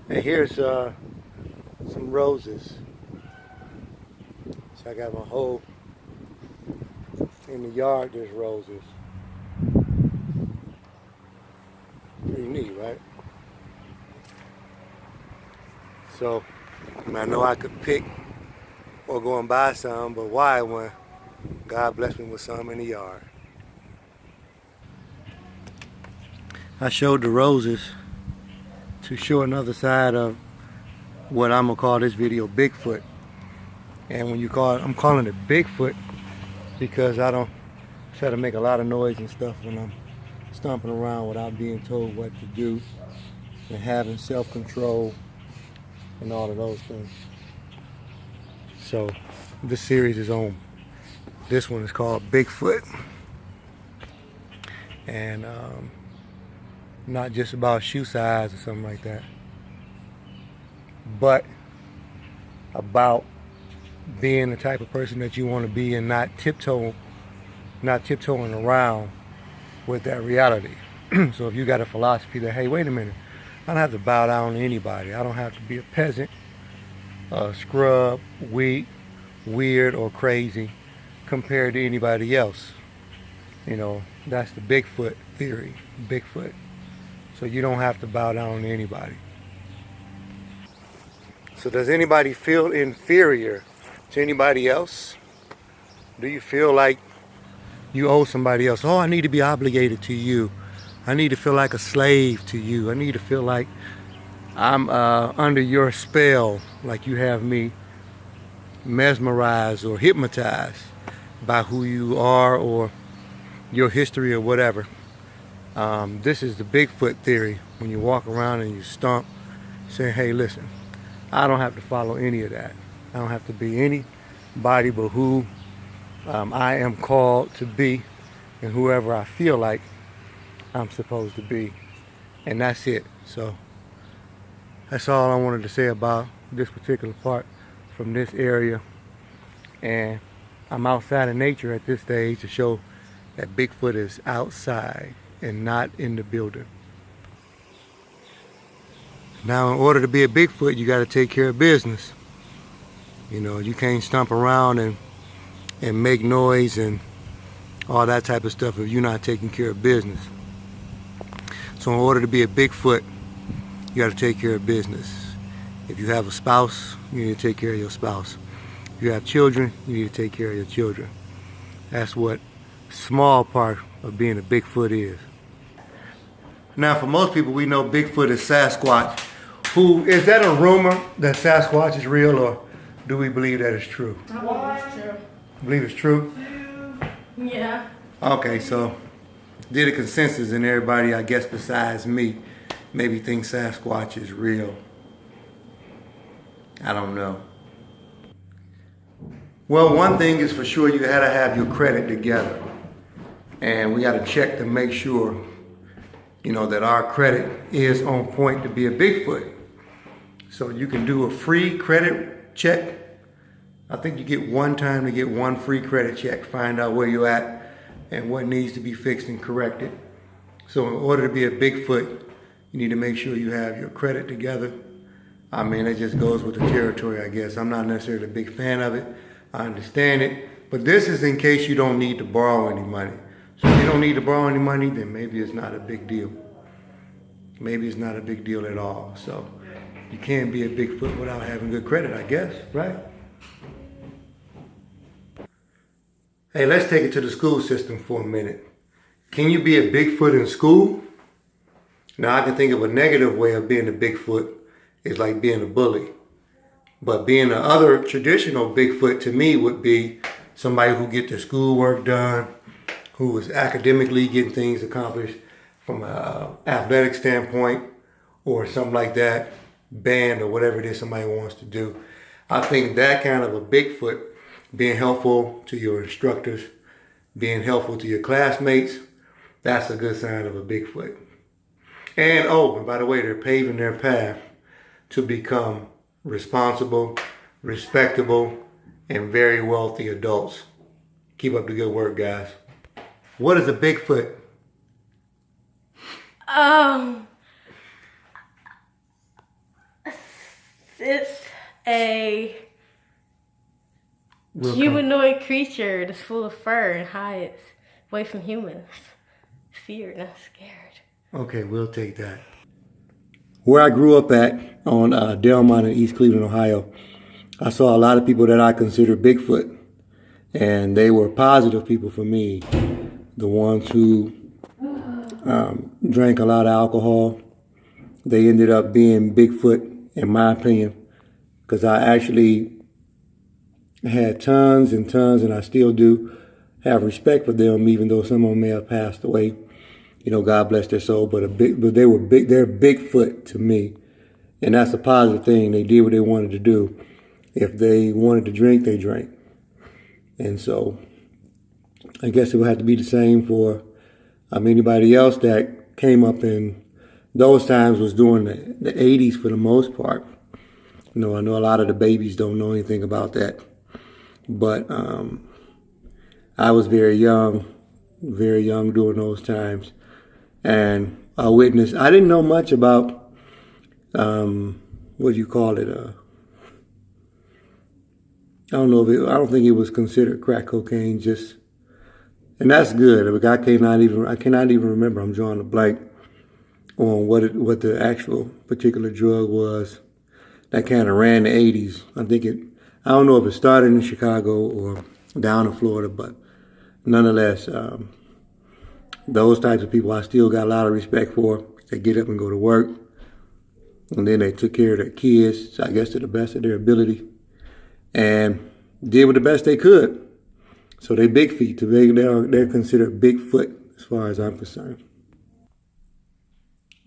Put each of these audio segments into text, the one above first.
And here's some roses. So I got my whole, in the yard there's roses. Pretty neat, right? So I know I could pick or go and buy some, but why when God blessed me with some in the yard? I showed the roses to show another side of what I'm gonna call this video Bigfoot. And when you call it, I'm calling it Bigfoot because I don't try to make a lot of noise and stuff when I'm stomping around without being told what to do and having self-control and all of those things. So this series is on, this one is called Bigfoot. And not just about shoe size or something like that, but about being the type of person that you want to be and not tiptoeing around with that reality. So if you got a philosophy that, hey, wait a minute, I don't have to bow down to anybody. I don't have to be a peasant, a scrub, weak, weird, or crazy compared to anybody else. You know, that's the Bigfoot theory, Bigfoot. So you don't have to bow down to anybody. So does anybody feel inferior to anybody else? Do you feel like you owe somebody else? Oh, I need to be obligated to you. I need to feel like a slave to you. I need to feel like I'm under your spell, like you have me mesmerized or hypnotized by who you are or your history or whatever. This is the Bigfoot theory. When you walk around and you stomp, saying, hey, listen, I don't have to follow any of that. I don't have to be anybody but who I am called to be and whoever I feel like I'm supposed to be. And that's it. So that's all I wanted to say about this particular part from this area. And I'm outside in nature at this stage to show that Bigfoot is outside and not in the building. Now, in order to be a Bigfoot, you got to take care of business. You know, you can't stomp around and make noise and all that type of stuff if you're not taking care of business. So in order to be a Bigfoot, you got to take care of business. If you have a spouse, you need to take care of your spouse. If you have children, you need to take care of your children. That's what small part of being a Bigfoot is. Now, for most people, we know Bigfoot is Sasquatch. Is that a rumor that Sasquatch is real, or do we believe that it's true? I believe it's true. Believe it's true? Yeah. Okay, so did a consensus and everybody, I guess besides me, maybe thinks Sasquatch is real. I don't know. Well, one thing is for sure, you gotta have your credit together. And we gotta check to make sure, you know, that our credit is on point to be a Bigfoot. So you can do a free credit check. I think you get one time to get one free credit check, find out where you're at and what needs to be fixed and corrected. So in order to be a Bigfoot, you need to make sure you have your credit together. I mean, it just goes with the territory, I guess. I'm not necessarily a big fan of it. I understand it. But this is in case you don't need to borrow any money. So if you don't need to borrow any money, then maybe it's not a big deal. Maybe it's not a big deal at all. So you can't be a Bigfoot without having good credit, I guess, right? Hey, let's take it to the school system for a minute. Can you be a Bigfoot in school? Now, I can think of a negative way of being a Bigfoot. It's like being a bully. But being the other traditional Bigfoot to me would be somebody who get their schoolwork done, who is academically getting things accomplished from an athletic standpoint or something like that, band or whatever it is somebody wants to do. I think that kind of a Bigfoot, being helpful to your instructors, being helpful to your classmates, that's a good sign of a Bigfoot. And and by the way, they're paving their path to become responsible, respectable, and very wealthy adults. Keep up the good work, guys. What is a Bigfoot? It's a We'll humanoid creature that's full of fur and hides away from humans. Feared, not scared. Okay, we'll take that. Where I grew up at, on Delmont in East Cleveland, Ohio, I saw a lot of people that I consider Bigfoot. And they were positive people for me. The ones who drank a lot of alcohol, they ended up being Bigfoot, in my opinion, because I actually had tons and tons, and I still do have respect for them, even though some of them may have passed away. You know, God bless their soul, but they were big. They're Bigfoot to me, and that's a positive thing. They did what they wanted to do. If they wanted to drink, they drank, and so I guess it would have to be the same for anybody else that came up in those times, was during the 80s for the most part. You know, I know a lot of the babies don't know anything about that, but I was very young during those times. And I witnessed, I didn't know much about, what do you call it? I don't think it was considered crack cocaine, and that's good. I cannot even remember. I'm drawing a blank on what the actual particular drug was that kind of ran the 80s. I don't know if it started in Chicago or down in Florida, but nonetheless, those types of people I still got a lot of respect for. They get up and go to work, and then they took care of their kids, I guess to the best of their ability, and did the best they could. So they big feet. They're considered Bigfoot as far as I'm concerned.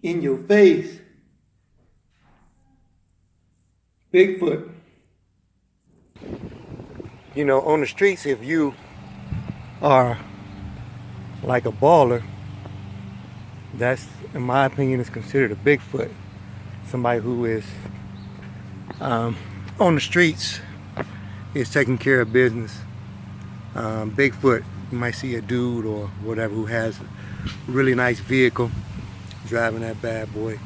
In your face, Bigfoot. You know, on the streets, if you are like a baller, that's, in my opinion, is considered a Bigfoot. Somebody who is on the streets, is taking care of business. Bigfoot, you might see a dude or whatever who has a really nice vehicle, driving that bad boy.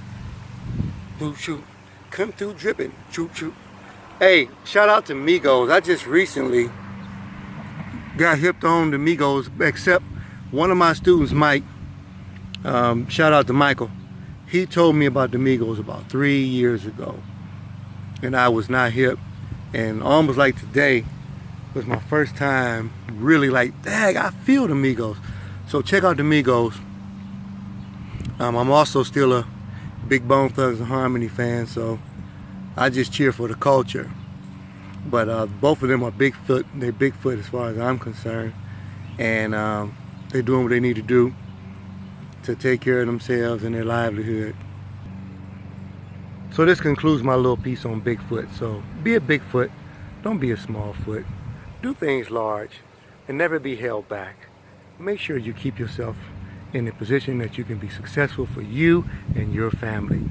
Shoot, shoot, come through dripping, shoot, shoot. Hey, shout out to Migos. I just recently got hipped on to Migos, except one of my students, Mike, shout out to Michael. He told me about the Migos about 3 years ago, and I was not hip. And almost like today was my first time really like, dang, I feel the Migos. So check out the Migos. I'm also still a big Bone Thugs and Harmony fan, so I just cheer for the culture. But both of them are Bigfoot. They're Bigfoot as far as I'm concerned. And they're doing what they need to do to take care of themselves and their livelihood. So this concludes my little piece on Bigfoot. So be a Bigfoot, don't be a small foot. Do things large and never be held back. Make sure you keep yourself in a position that you can be successful for you and your family.